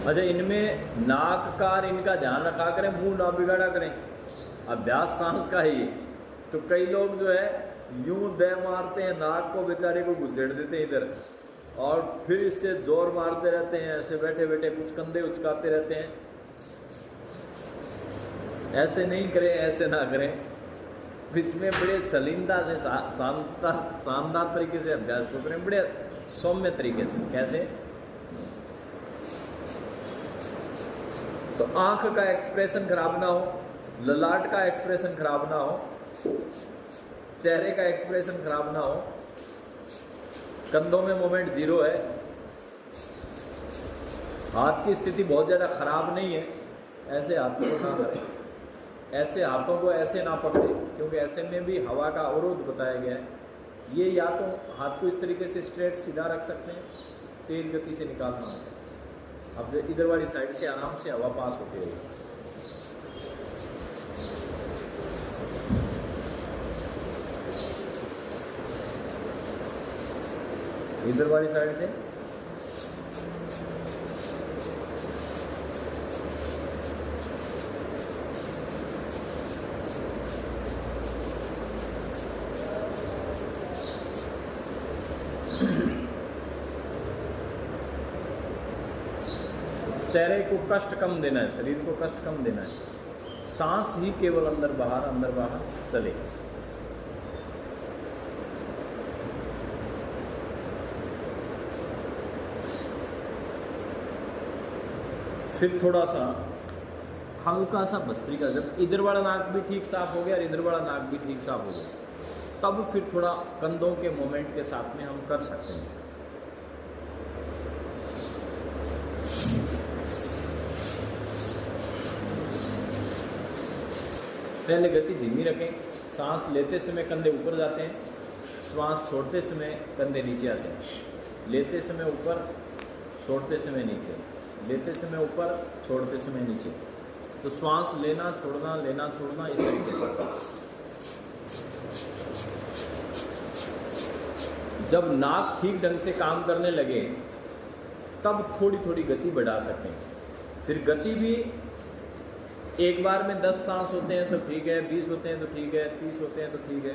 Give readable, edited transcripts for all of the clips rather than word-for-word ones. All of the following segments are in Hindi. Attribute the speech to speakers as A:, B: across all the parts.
A: अच्छा, इनमें नाक का और इनका ध्यान रखा करें, मुंह ना बिगाड़ा करें। अभ्यास सांस का ही। तो कई लोग जो है यूं दे मारते हैं, नाक को बेचारे को घुसेड़ देते हैं इधर, और फिर इससे जोर मारते रहते हैं, ऐसे बैठे बैठे कुछ कंधे उचकाते रहते हैं। ऐसे नहीं करें, ऐसे ना करें। इसमें बड़े सलीनता से शानदार तरीके से अभ्यास को करें, बड़े सौम्य तरीके से। कैसे? तो आंख का एक्सप्रेशन खराब ना हो, ललाट का एक्सप्रेशन खराब ना हो, चेहरे का एक्सप्रेशन खराब ना हो, कंधों में मोमेंट जीरो है, हाथ की स्थिति बहुत ज़्यादा खराब नहीं है। ऐसे हाथों को ना करें, ऐसे हाथों को ऐसे ना पकड़े, क्योंकि ऐसे में भी हवा का अवरोध बताया गया है। ये या तो हाथ को इस तरीके से स्ट्रेट सीधा रख सकते हैं, तेज गति से निकालना होता है। अब इधर वाली साइड से आराम से हवा पास होती है। इधर वाली साइड से चेहरे को कष्ट कम देना है, शरीर को कष्ट कम देना है। सांस ही केवल अंदर बाहर चले। फिर थोड़ा सा हल्का सा भस्त्रिका, जब इधर वाला नाक भी ठीक साफ हो गया और इधर वाला नाक भी ठीक साफ हो गया, तब फिर थोड़ा कंधों के मोमेंट के साथ में हम कर सकते हैं। पहले गति धीमी रखें। सांस लेते समय कंधे ऊपर जाते हैं, श्वास छोड़ते समय कंधे नीचे आते हैं। लेते समय ऊपर, छोड़ते समय नीचे, लेते समय ऊपर, छोड़ते समय नीचे। तो श्वास लेना छोड़ना इस तरीके से। जब नाक ठीक ढंग से काम करने लगे तब थोड़ी थोड़ी गति बढ़ा सकते हैं। फिर गति भी एक बार में 10 सांस होते हैं तो ठीक है, 20 होते हैं तो ठीक है, 30 होते हैं तो ठीक है।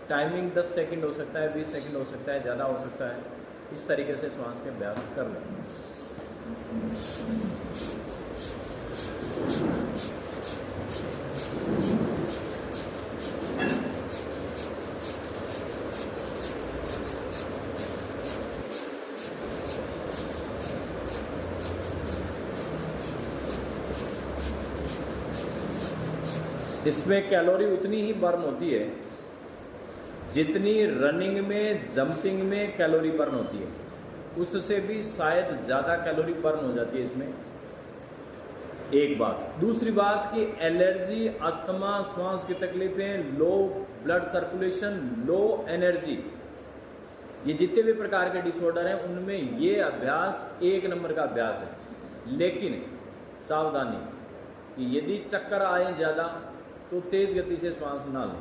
A: टाइमिंग 10 सेकंड हो सकता है, 20 सेकंड हो सकता है, ज़्यादा हो सकता है। इस तरीके से श्वास के अभ्यास कर लें। इसमें कैलोरी उतनी ही बर्न होती है जितनी रनिंग में, जंपिंग में कैलोरी बर्न होती है, उससे भी शायद ज़्यादा कैलोरी बर्न हो जाती है इसमें। एक बात। दूसरी बात कि एलर्जी, अस्थमा, श्वास की तकलीफें, low blood circulation, low energy, ये जितने भी प्रकार के डिसऑर्डर हैं उनमें ये अभ्यास एक नंबर का अभ्यास है। लेकिन सावधानी कि यदि चक्कर आए ज़्यादा तो तेज़ गति से श्वास ना लें।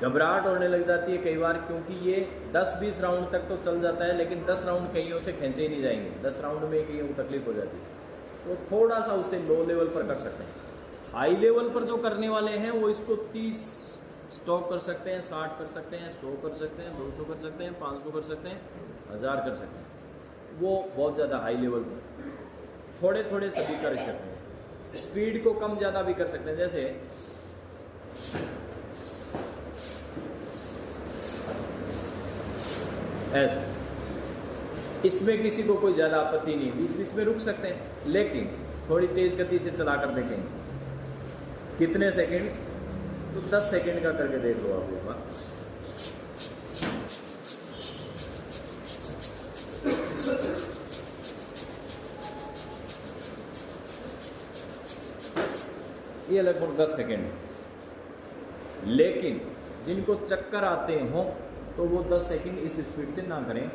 A: घबराहट होने लग जाती है कई बार, क्योंकि ये 10-20 राउंड तक तो चल जाता है, लेकिन 10 राउंड कईयों से खींचे ही नहीं जाएंगे। 10 राउंड में कईयों को तकलीफ हो जाती है। तो थोड़ा सा उसे लो लेवल पर कर सकते हैं। हाई लेवल पर जो करने वाले हैं वो इसको 30 स्टॉप कर सकते हैं, 60 कर सकते हैं, 100 कर सकते हैं, 200 कर सकते हैं, 500 कर सकते हैं, 1000 कर सकते हैं। वो बहुत ज़्यादा हाई लेवल पर। थोड़े थोड़े सभी कर सकते हैं। स्पीड को कम ज़्यादा भी कर सकते हैं। जैसे ऐसे, इसमें किसी को कोई ज़्यादा आपत्ति नहीं, बीच बीच में रुक सकते हैं, लेकिन थोड़ी तेज़ गति से चला कर देखेंगे। कितने सेकंड? तो 10 सेकंड का करके देख लो आप एक बार। ये लगभग 10 सेकंड। लेकिन जिनको चक्कर आते हों तो वो 10 सेकंड इस स्पीड से ना करें।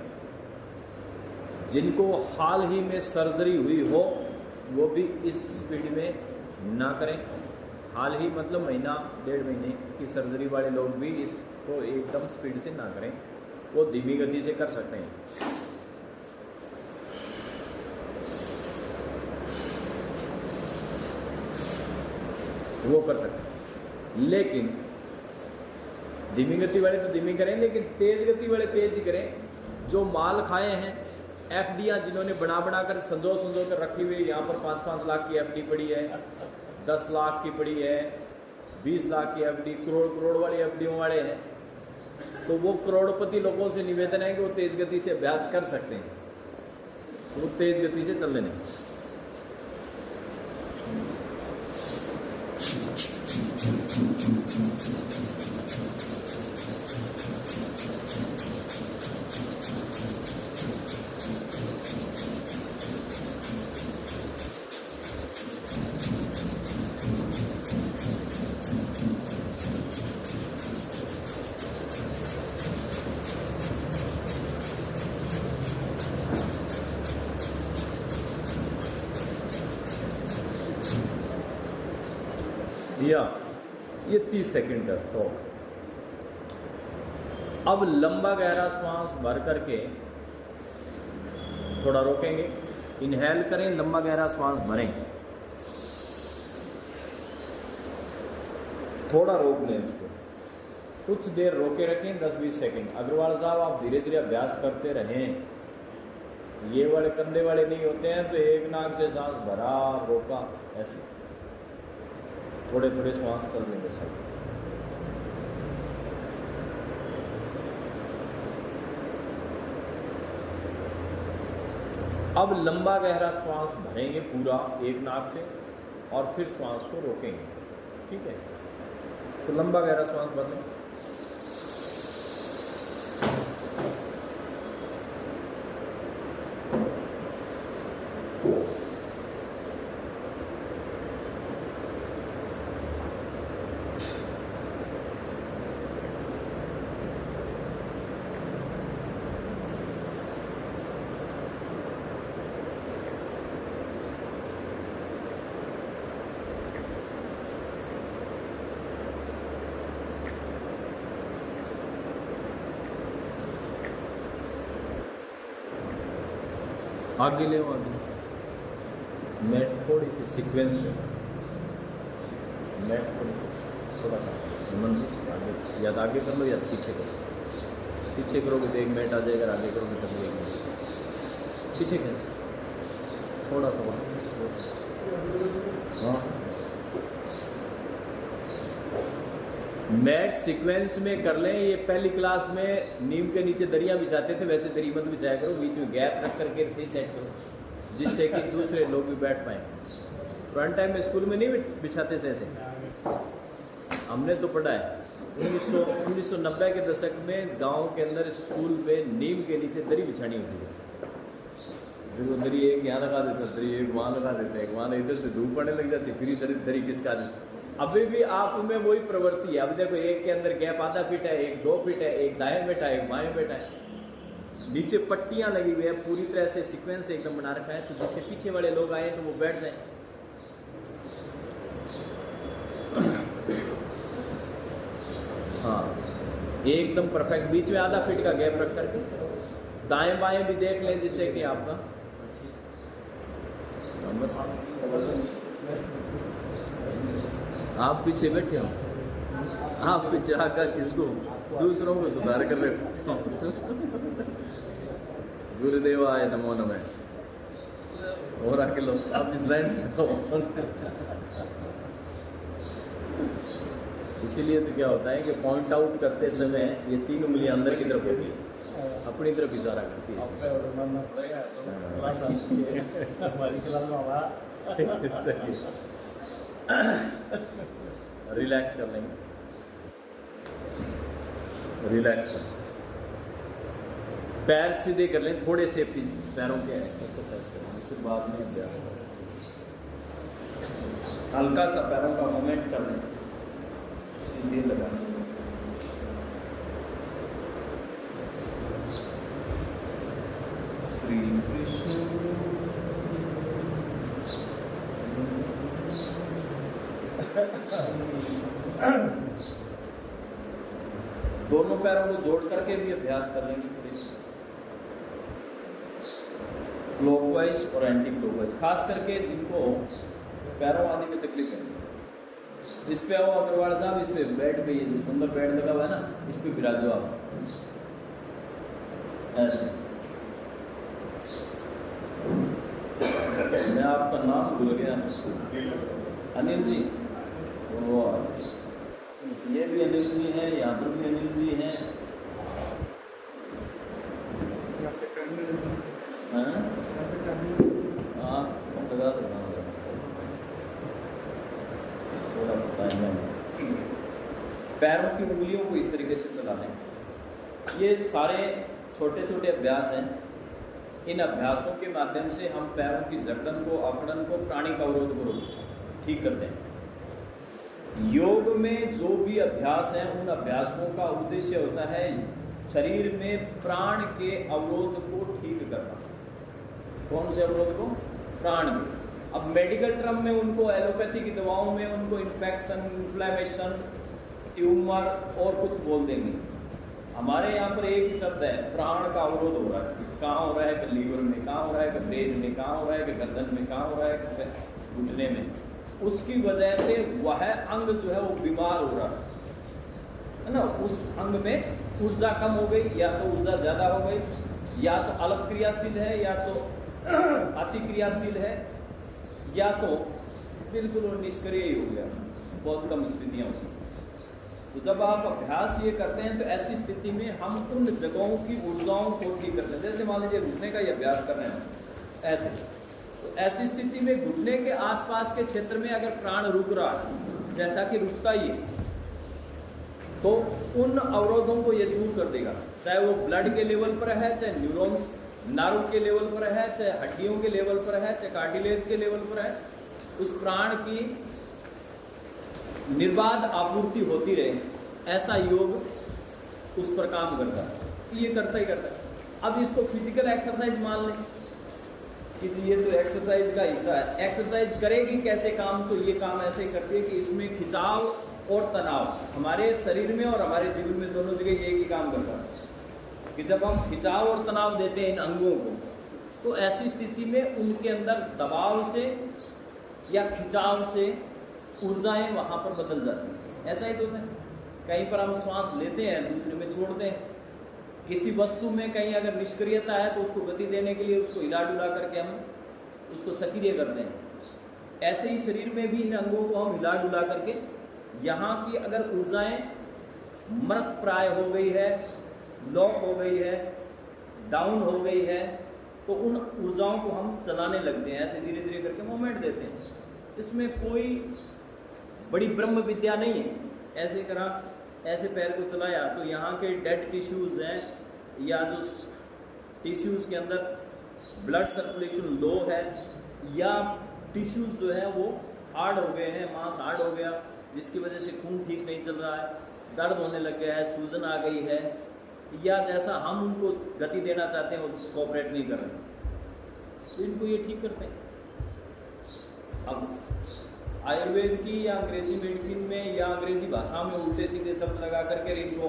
A: जिनको हाल ही में सर्जरी हुई हो वो भी इस स्पीड में ना करें। हाल ही मतलब महीना 1.5 महीने की सर्जरी वाले लोग भी इसको एकदम स्पीड से ना करें, वो धीमी गति से कर सकते हैं। वो कर सकते हैं। लेकिन धीमी गति वाले तो धीमी करें, लेकिन तेज गति वाले तेज ही करें। जो माल खाए हैं, एफडियाँ जिन्होंने बना कर संजो कर रखी हुई, यहाँ पर 5-5 लाख की एफडी पड़ी है, 10 लाख की पड़ी है, 20 लाख की एफडी, करोड़ वाली एफडीओं वाले हैं, तो वो करोड़पति लोगों से निवेदन है कि वो तेज गति से अभ्यास कर सकते हैं, तो वो तेज गति से चल लेने। या ये 30 सेकंड का स्टॉक। अब लंबा गहरा श्वास भर करके थोड़ा रोकेंगे, इनहेल करें, लंबा गहरा श्वास भरें, थोड़ा रोक लें उसको, कुछ देर रोके रखें, 10-20 सेकंड। अग्रवाल साहब आप धीरे धीरे अभ्यास करते रहें, ये वाले कंधे वाले नहीं होते हैं, तो एक नाक से सांस भरा रोका, ऐसे थोड़े थोड़े श्वास चल लेंगे सबसे। अब लंबा गहरा श्वास भरेंगे पूरा एक नाक से और फिर श्वास को रोकेंगे, ठीक है? तो लंबा गहरा श्वास भर लें। आगे ले आगे, मैट थोड़ी सी सीक्वेंस में, मैट थोड़ी सी थोड़ा सा आगे, या तो आगे कर लो या पीछे करो। पीछे करोगे तो एक मिनट आ जाएगा, आगे करोगे तो एक मिनट। पीछे कर, थोड़ा सा हाँ। मैट सीक्वेंस में कर लें। ये पहली क्लास में नीम के नीचे दरिया बिछाते थे, वैसे दरी मत बिछाया करो, बीच में गैप रख करके सही सेट करो, जिससे कि दूसरे लोग भी बैठ पाएँ। पुराने टाइम में स्कूल में नहीं बिछाते थे ऐसे, हमने तो पढ़ा है। 1990 के दशक में गांव के अंदर स्कूल में नीम के नीचे दरी बिछानी होती है। फिर वो दरी एक यहाँ लगा देता, दरी एक वहाँ लगा देते, एक वहाँ, इधर से धूप पड़ने लग जाती, फिर दरी किसका देते। अभी भी आप में वही प्रवृत्ति है। अब देखो, एक के अंदर गैप आधा फीट है, एक 2 फीट है, एक दाएं बैठा है, एक बाएं बैठा है, नीचे पट्टियां लगी हुई है, पूरी तरह से सीक्वेंस एकदम बना रखा है, तो जिससे पीछे वाले लोग आए तो वो बैठ जाए। हाँ, एकदम परफेक्ट, बीच में आधा फीट का गैप रख करके दाएं बाएं भी देख लें, जिससे कि आपका आप पीछे बैठे हो, आप पीछे आकर किसको, दूसरों को सुधार कर रहे हो। गुरुदेवाय नमो नमः। और आके लो, आप इस लाइन से। इसीलिए तो क्या होता है कि पॉइंट आउट करते समय ये 3 उंगलियां अंदर की तरफ होती है, अपनी तरफ इशारा करती है। रिलैक्स कर लेंगे, रिलैक्स कर, पैर सीधे कर लें, थोड़े से पैरों के एक्सरसाइज करें, फिर बाद में अभ्यास करें। हल्का सा पैरों का मूवमेंट कर लें, सीधे लगाने। दोनों पैरों को जोड़ करके भी अभ्यास कर लेंगे थोड़ी सी, क्लॉकवाइज और एंटी क्लॉकवाइज, खास करके जिनको पैरों आदि में तकलीफ है। इस पे आओ अग्रवाल साहब, इस पे बेड पे, ये जो सुंदर बेड लगा हुआ है ना, इस पे बिराजो आप ऐसे। मैं आपका नाम भूल गया, अनिल जी। वो ये भी अनिल जी हैं, यहाँ पर भी अनिल जी हैं। हाँ लगा दो, थोड़ा सा टाइम है। पैरों की उंगलियों को इस तरीके से चला लें। ये सारे छोटे छोटे अभ्यास हैं। इन अभ्यासों के माध्यम से हम पैरों की जकड़न को, अकड़न को, प्राणी का अवरोध को ठीक करते हैं। योग में जो भी अभ्यास हैं, उन अभ्यासों का उद्देश्य होता है शरीर में प्राण के अवरोध को ठीक करना। कौन से अवरोध को? प्राण के। अब मेडिकल टर्म में उनको, एलोपैथी की दवाओं में उनको इन्फेक्शन, इन्फ्लेमेशन, ट्यूमर और कुछ बोल देंगे। हमारे यहाँ पर एक ही शब्द है, प्राण का अवरोध हो रहा है। कहाँ हो रहा है? कि लीवर में, कहाँ हो रहा है? कि ब्रेन में, कहाँ हो रहा है? कि गर्दन में, कहाँ हो रहा है? कि घुटने में। उसकी वजह से वह अंग जो है वो बीमार हो रहा है ना। उस अंग में ऊर्जा कम हो गई, या तो ऊर्जा ज़्यादा हो गई, या तो अलग क्रियाशील है, या तो अति क्रियाशील है, या तो बिल्कुल निष्क्रिय ही हो गया। बहुत कम स्थितियाँ होती हैं। तो जब आप अभ्यास ये करते हैं तो ऐसी स्थिति में हम उन जगहों की ऊर्जाओं को ठीक करते हैं। जैसे मान लीजिए घुटने का ये अभ्यास कर रहे हैं ऐसे, तो ऐसी स्थिति में घुटने के आसपास के क्षेत्र में अगर प्राण रुक रहा है, जैसा कि रुकता ही है, तो उन अवरोधों को ये दूर कर देगा। चाहे वो ब्लड के लेवल पर है, चाहे न्यूरॉन्स नार्व के लेवल पर है, चाहे हड्डियों के लेवल पर है, चाहे कार्टिलेज के लेवल पर है। उस प्राण की निर्बाध आपूर्ति होती रहे, ऐसा योग उस पर काम करता है। ये करता ही करता है। अब इसको फिजिकल एक्सरसाइज मान लें कि ये तो एक्सरसाइज का हिस्सा है। एक्सरसाइज करेगी कैसे काम? तो ये काम ऐसे ही करती है कि इसमें खिंचाव और तनाव हमारे शरीर में और हमारे जीवन में दोनों जगह एक ही काम करता है कि जब हम खिंचाव और तनाव देते हैं इन अंगों को, तो ऐसी स्थिति में उनके अंदर दबाव से या खिंचाव से ऊर्जाएं वहाँ पर बदल जाती हैं। ऐसा ही तो है, कहीं पर हम श्वास लेते हैं, दूसरे में छोड़ते हैं। किसी वस्तु में कहीं अगर निष्क्रियता है तो उसको गति देने के लिए उसको हिला डुला करके हम उसको सक्रिय करते हैं। ऐसे ही शरीर में भी इन अंगों को हम हिला डुला करके यहाँ की अगर ऊर्जाएं मृत प्राय हो गई है, लॉक हो गई है, डाउन हो गई है, तो उन ऊर्जाओं को हम चलाने लगते हैं। ऐसे धीरे धीरे करके मूवमेंट देते हैं। इसमें कोई बड़ी ब्रह्म विद्या नहीं है। ऐसे करा, ऐसे पैर को चलाया तो यहाँ के डेड टिश्यूज़ हैं या जो टिश्यूज़ के अंदर ब्लड सर्कुलेशन लो है, या टिश्यूज़ जो है वो हार्ड हो गए हैं, मांस हार्ड हो गया, जिसकी वजह से खून ठीक नहीं चल रहा है, दर्द होने लग गया है, सूजन आ गई है, या जैसा हम उनको गति देना चाहते हैं वो कोऑपरेट नहीं कर रहे, तो इनको ये ठीक करते हैं। अब आयुर्वेद की या अंग्रेजी मेडिसिन में या अंग्रेजी भाषा में उल्टे सीधे शब्द लगा करके इनको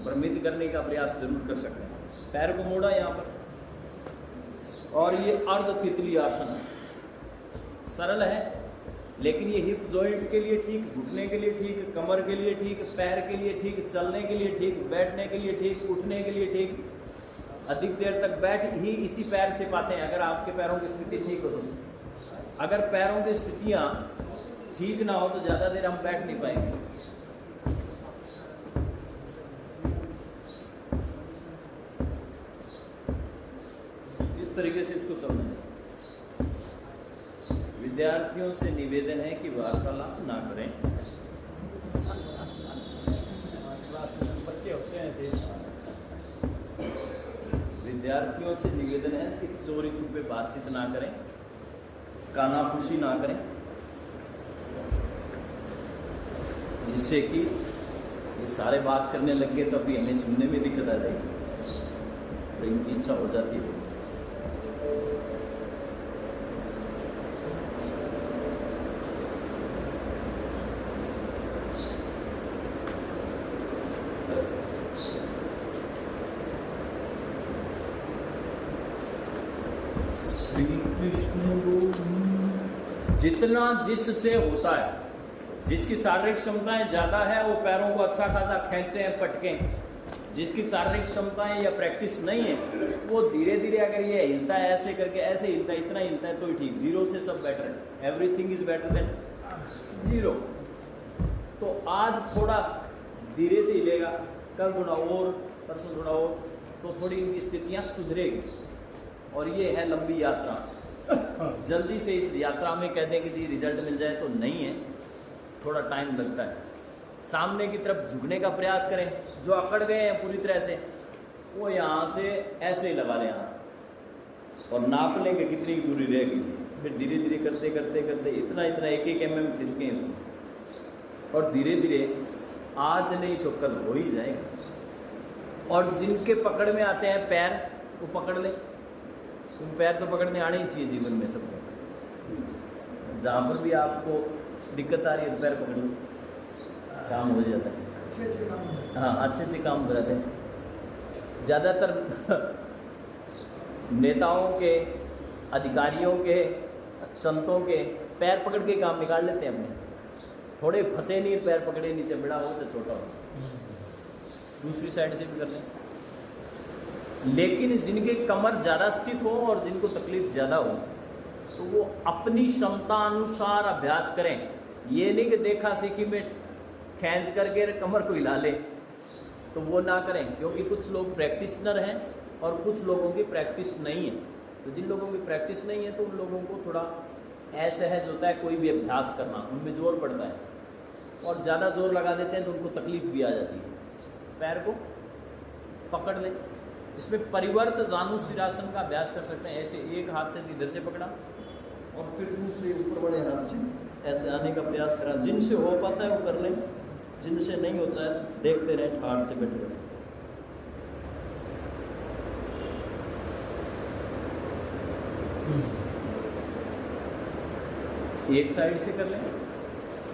A: भ्रमित करने का प्रयास जरूर कर सकते हैं। पैर को मोड़ा यहाँ पर, और ये अर्ध तितली आसन है। सरल है, लेकिन ये हिप जॉइंट के लिए ठीक, घुटने के लिए ठीक, कमर के लिए ठीक, पैर के लिए ठीक, चलने के लिए ठीक, बैठने के लिए ठीक, उठने के लिए ठीक। अधिक देर तक बैठ ही इसी पैर से पाते हैं अगर आपके पैरों की स्थिति ठीक हो तो। अगर पैरों की स्थितियाँ ठीक ना हो तो ज़्यादा देर हम बैठ नहीं पाएंगे। इस तरीके से इसको चलना है। विद्यार्थियों से निवेदन है कि वार्तालाप ना करें। बच्चे होते हैं, विद्यार्थियों से निवेदन है कि चोरी छुपे बातचीत ना करें, कानाफूसी ना करें, जिससे कि ये सारे बात करने लग गए तो अभी हमें सुनने में दिक्कत आ जाएगी, तो इनकी इच्छा हो जाती है। श्री कृष्ण जितना जिससे होता है जिसकी शारीरिक क्षमताएं ज़्यादा है वो पैरों को अच्छा खासा खींचते हैं, पटकें। जिसकी शारीरिक क्षमताएं या प्रैक्टिस नहीं है वो धीरे धीरे अगर ये हिलता है ऐसे करके, ऐसे हिलता है, इतना हिलता है तो ही ठीक। जीरो से सब बेटर है, everything is better than zero. तो आज थोड़ा धीरे से हिलेगा, कल थोड़ा और, परसों थोड़ा और, तो थोड़ी इनकी स्थितियाँ सुधरेगी। और ये है लंबी यात्रा। जल्दी से इस यात्रा में कहते हैं कि जी रिजल्ट मिल जाए तो नहीं है, थोड़ा टाइम लगता है। सामने की तरफ झुकने का प्रयास करें। जो अकड़ गए हैं पूरी तरह से वो यहाँ से ऐसे ही लगा लें हाथ और नाप लें कि कितनी दूरी रहेगी। फिर धीरे धीरे करते करते करते इतना इतना एक एक mm खिसकें इसको, और धीरे धीरे आज नहीं तो कल हो ही जाएगा। और जिनके पकड़ में आते हैं पैर वो पकड़ लें। तुम पैर तो पकड़ने आने ही चाहिए जीवन में सबको। जहाँ पर भी आपको दिक्कत आ रही है पैर पकड़ लो, काम हो जाता है। हाँ, अच्छे अच्छे काम हो जाते हैं। ज़्यादातर नेताओं के, अधिकारियों के, संतों के पैर पकड़ के काम निकाल लेते हैं अपने। थोड़े फंसे नहीं, पैर पकड़े नीचे, बड़ा हो चाहे छोटा हो। दूसरी साइड से भी कर लें। लेकिन जिनके कमर ज़्यादा स्टिफ हो और जिनको तकलीफ ज़्यादा हो तो वो अपनी क्षमता अनुसार अभ्यास करें। ये नहीं कि देखा सीखी में खींच करके कमर को हिला ले, तो वो ना करें। क्योंकि कुछ लोग प्रैक्टिशनर हैं और कुछ लोगों की प्रैक्टिस नहीं है। तो जिन लोगों की प्रैक्टिस नहीं है तो उन लोगों को थोड़ा असहज होता है कोई भी अभ्यास करना, उनमें जोर पड़ता है और ज़्यादा जोर लगा देते हैं तो उनको तकलीफ भी आ जाती है। पैर को पकड़ लें। इसमें परिवर्त जानुशिरासन का अभ्यास कर सकते हैं। ऐसे एक हाथ से इधर से पकड़ा और फिर दूसरे ऊपर बड़े हाथ से ऐसे आने का प्रयास करा। जिनसे हो पाता है वो कर लें, जिनसे नहीं होता है देखते रहें, ठाड़ से बैठे रहें। एक साइड से कर लें,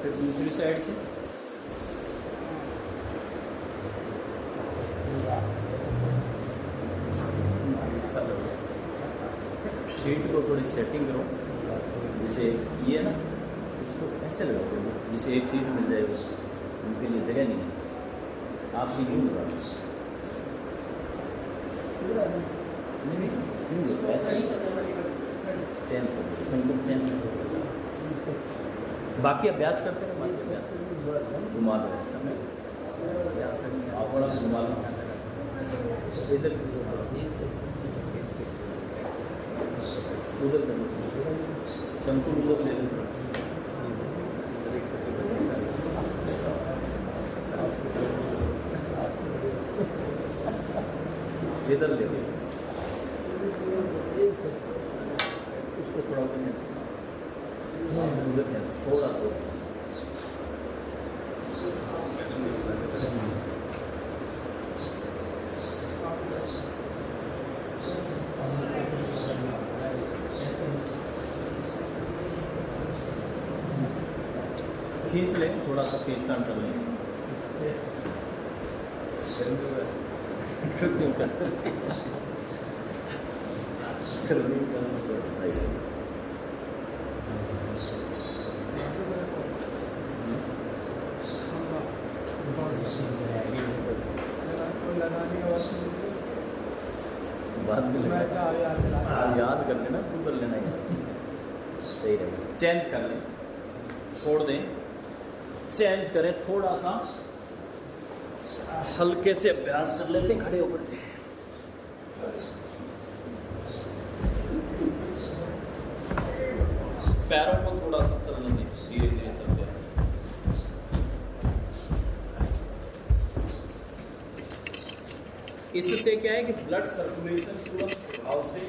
A: फिर दूसरी साइड से। शीट को थोड़ी सेटिंग करो, जैसे ये ना इसको ऐसे लगाओ, जैसे एक सीट मिल जाएगी। उनके लिए जगह नहीं है, आप भी यूँ लगा ऐसे चेंज कर दो, सिंपल चेंज कर दो। बाकी अभ्यास करते हैं, बाकी अभ्यास करते घुमा दो समय आप बड़ा घुमा लो इधर उधर कर लो, संकुल उधर ले लो। इधर ले लो, उसको थोड़ा थोड़ा सा खींच लें, थोड़ा सा खींचतान कर लें। बात भी याद कर लेना, तू कर लेना, सही रहेगा। चेंज कर लें, छोड़ दें, चेंज करें, थोड़ा सा हल्के से अभ्यास कर लेते हैं खड़े होकर के। पैरों को थोड़ा सा चलने दें, धीरे धीरे चलते हैं। इससे क्या है कि ब्लड सर्कुलेशन तुरंत प्रभाव से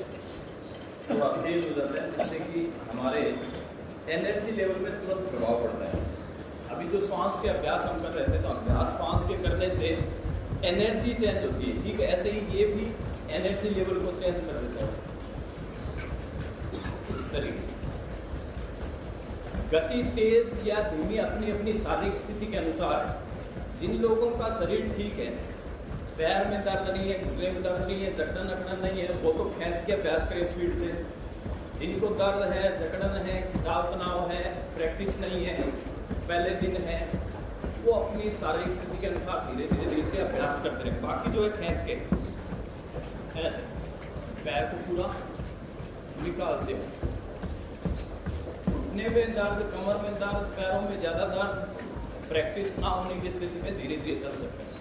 A: थोड़ा तेज हो जाता है, जिससे कि हमारे एनर्जी लेवल में तुरंत प्रभाव पड़ता है। अभी जो श्वास के अभ्यास हम कर रहे थे, तो अभ्यास श्वास के करने से एनर्जी चेंज होती है, ठीक है। ऐसे ही ये भी एनर्जी लेवल को चेंज कर देता है इस तरीके से। गति तेज या धीमी अपनी अपनी शारीरिक स्थिति के अनुसार। जिन लोगों का शरीर ठीक है, पैर में दर्द नहीं है, घुटने में दर्द नहीं है, जकड़न अकड़न नहीं है, वो तो खींच के अभ्यास करें स्पीड से। जिनको दर्द है, जकड़न है, खिंचाव तनाव है, प्रैक्टिस नहीं है, पहले दिन है वो अपनी शारीरिक स्थिति के अनुसार धीरे धीरे धीरे धीरे अभ्यास करते रहे। बाकी जो है खींच के ऐसे पैर को पूरा निकालते हो। घुटने में दर्द, कमर में दर्द, पैरों में ज़्यादा दर्द, प्रैक्टिस ना होने की स्थिति में धीरे धीरे चल सकते हैं।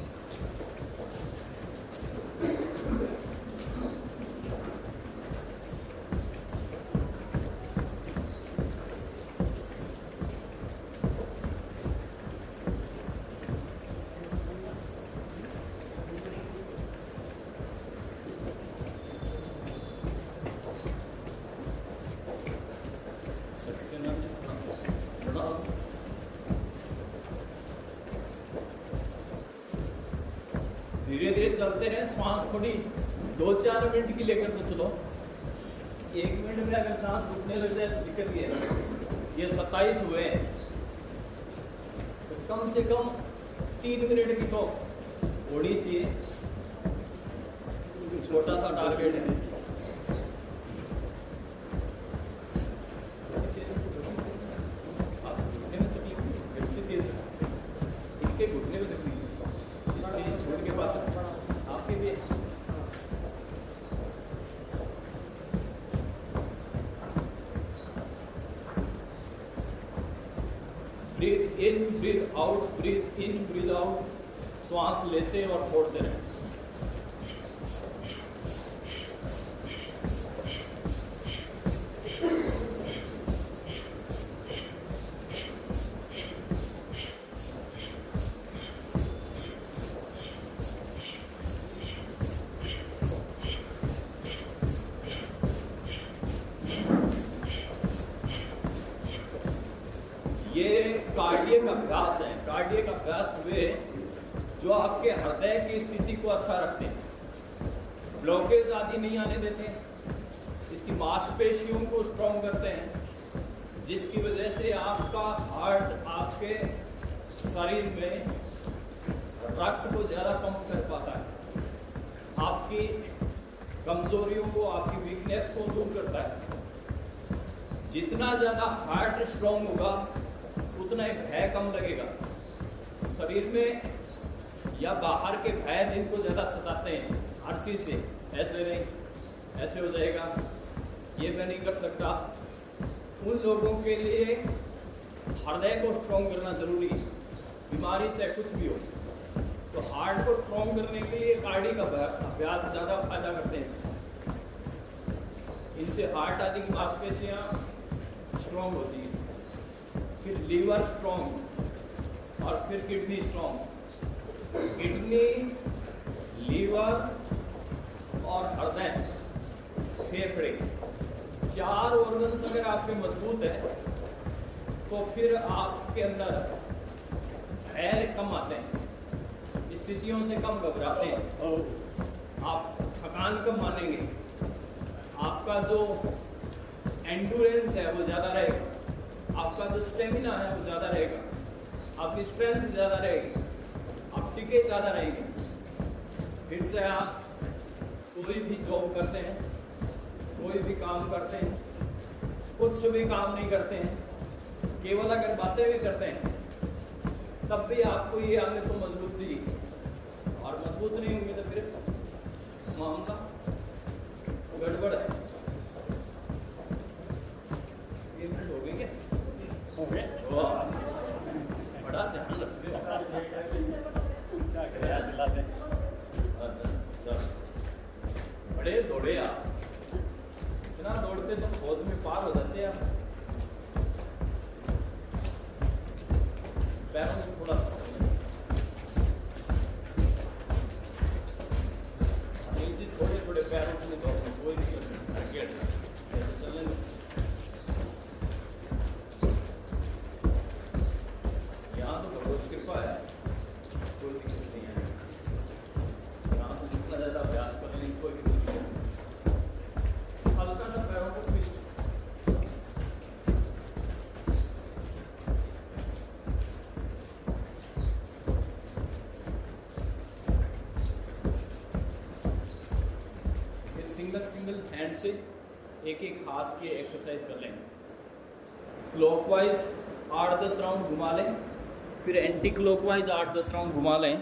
A: धीरे धीरे चलते रहे, सांस थोड़ी 2-4 मिनट की लेकर तो चलो। 1 मिनट में अगर सांस रुकने लग जाए तो दिक्कत ये है। ये 27 हुए हैं तो कम से कम 3 मिनट की तो होनी चाहिए। छोटा सा टारगेट है। घुटने में तकलीफ इसलिए छोड़ के बात आपके भी ब्रीथ इन, ब्रीथ आउट, ब्रीथ इन, ब्रीथ आउट। श्वास लेते और छोड़ते रहे। ये कार्डियक अभ्यास है। कार्डियक अभ्यास वे जो आपके हृदय की स्थिति को अच्छा रखते हैं, ब्लॉकेज आदि नहीं आने देते हैं, इसकी मांसपेशियों को स्ट्रॉन्ग करते हैं, जिसकी वजह से आपका हार्ट आपके शरीर में रक्त को ज़्यादा पंप कर पाता है, आपकी कमजोरियों को, आपकी वीकनेस को दूर करता है। जितना ज़्यादा हार्ट स्ट्रॉन्ग होगा उतना ही भय कम लगेगा। शरीर में या बाहर के भय जिनको ज़्यादा सताते हैं हर चीज़ से, ऐसे नहीं, ऐसे हो जाएगा, ये मैं नहीं कर सकता, उन लोगों के लिए हृदय को स्ट्रॉन्ग करना जरूरी है। बीमारी चाहे कुछ भी हो, तो हार्ट को स्ट्रॉन्ग करने के लिए कार्डियक अभ्यास ज़्यादा फायदा करते हैं। इनसे हार्ट आदि की मांसपेशियाँ स्ट्रॉन्ग होती है, फिर लीवर स्ट्रॉन्ग और फिर किडनी स्ट्रॉन्ग। किडनी, लीवर और हृदय, फेफड़े, 4 ऑर्गन्स अगर आपके मजबूत है तो फिर आपके अंदर भय कम आते हैं, स्थितियों से कम घबराते हैं, आप थकान कम मानेंगे, आपका जो एंडुरेंस है वो ज़्यादा रहेगा, आपका जो स्टेमिना है वो ज़्यादा रहेगा, आपकी स्ट्रेंथ ज़्यादा रहेगी, आप टिके ज़्यादा रहेंगे। फिर से आप कोई भी जॉब करते हैं, कोई भी काम करते हैं, कुछ भी काम नहीं करते हैं, केवल अगर बातें भी करते हैं, तब भी आपको ये अंग तो मजबूत चाहिए, और मजबूत नहीं होंगे तो फिर मामला गड़बड़ है। ये मिनट हो गए क्या? बड़ा ध्यान रखते हो। बड़े दौड़े आप, इतना दौड़ते तो फौज में पार हो जाते आप। पैरों में थोड़ा जी, थोड़े थोड़े पैरों में दौड़ना, कोई नहीं ऐसे चलने। यहाँ तो भगवत कृपा है, कोई दिक्कत नहीं है। यहाँ तो जितना ज़्यादा अभ्यास कर लेंगे कोई दिक्कत नहीं है। हल्का सा पैरों को ट्विस्ट, फिर सिंगल हैंड से एक हाथ की एक्सरसाइज कर लेंगे। क्लॉकवाइज 8-10 राउंड घुमा लें, फिर एंटी क्लॉकवाइज 8-10 राउंड घुमा लें,